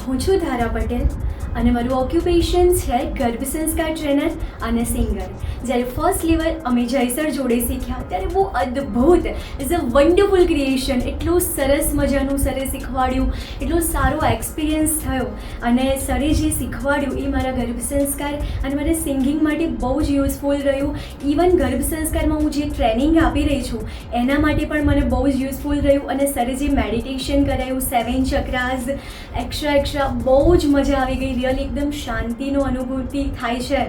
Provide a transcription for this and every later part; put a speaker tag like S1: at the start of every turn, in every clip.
S1: હું છું ધારા પટેલ અને મારું ઓક્યુપેશન છે ગર્ભ સંસ્કાર ટ્રેનર અને સિંગર. જ્યારે ફર્સ્ટ લેવલ અમે જયસર જોડે શીખ્યા ત્યારે બહુ અદ્ભુત, ઇઝ અ વન્ડરફુલ ક્રિએશન. એટલું સરસ મજાનું સરે શીખવાડ્યું, એટલો સારો એક્સપિરિયન્સ થયો અને સરે જે શીખવાડ્યું એ મારા ગર્ભ સંસ્કાર અને મારા સિંગિંગ માટે બહુ જ યુઝફુલ રહ્યું. ઇવન ગર્ભ સંસ્કારમાં હું જે ટ્રેનિંગ આપી રહી છું એના માટે પણ મને બહુ જ યુઝફુલ રહ્યું. અને સરે જે મેડિટેશન કરાયું, 7 ચક્રાસ, એક્સ્ટ્રા બહુ જ મજા આવી ગઈ. રિયલી એકદમ શાંતિનો અનુભૂતિ થાય છે.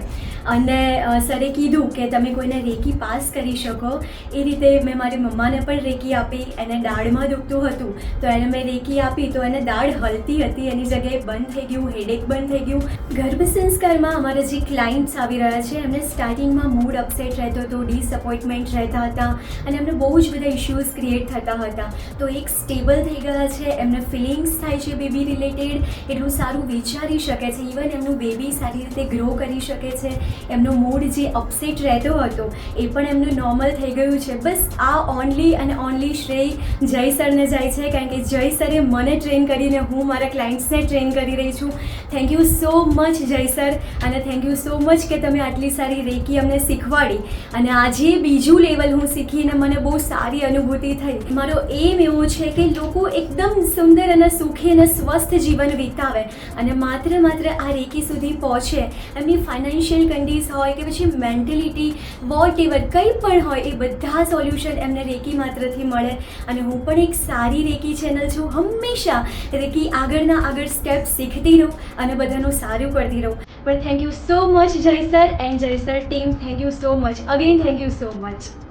S1: અને સરે કીધું કે તમે કોઈને રેકી પાસ કરી શકો. એ રીતે મેં મારી મમ્માને પણ રેકી આપી. એને દાઢમાં દુખતું હતું તો એને મેં રેકી આપી તો એને દાઢ હલતી હતી, એની જગ્યાએ બંધ થઈ ગયું, હેડેક બંધ થઈ ગયું. ગર્ભ સંસ્કારમાં અમારા જે ક્લાયન્ટ્સ આવી રહ્યા છે એમને સ્ટાર્ટિંગમાં મૂડ અપસેટ રહેતો હતો, ડિસઅપોઇન્ટમેન્ટ રહેતા હતા અને એમને બહુ જ બધા ઇશ્યુઝ ક્રિએટ થતા હતા. તો એક સ્ટેબલ થઈ ગયા છે, એમને ફિલિંગ્સ થાય છે બેબી રિલેટેડ, એટલું સારું વિચારી શકે છે. ઇવન એમનું બેબી સારી રીતે ગ્રો કરી શકે છે. એમનો મૂડ જે અપસેટ રહેતો હતો એ પણ એમનું નોર્મલ થઈ ગયું છે. બસ આ ઓનલી અને ઓનલી શ્રેય જય સરને જાય છે, કારણ કે જય સરે મને ટ્રેન કરીને હું મારા ક્લાયન્ટ્સને ટ્રેન કરી રહી છું. થેન્ક યુ સો મચ જય સર, અને થેન્ક યુ સો મચ કે તમે આટલી સારી રેકી અમને શીખવાડી. અને આજે બીજું લેવલ હું શીખીને મને બહુ સારી અનુભૂતિ થઈ. મારો એમ એવો છે કે લોકો એકદમ સુંદર અને સુખી અને સ્વસ્થ જીવન વિતાવે અને માત્ર આ રેકી સુધી પહોંચે. એમની ફાઇનાન્શિયલ કન્ડિશન હોય કે પછી મેન્ટેલિટી, વોટ એવર કંઈ પણ હોય, એ બધા સોલ્યુશન એમને રેકી માત્રથી મળે. અને હું પણ એક સારી રેકી ચેનલ છું. હંમેશા રેકી આગળ સ્ટેપ શીખતી રહું અને બધાનું સારું કરતી રહું. પણ થેન્ક યુ સો મચ જય સર એન્ડ જય sir team. Thank you so much again, thank you so much.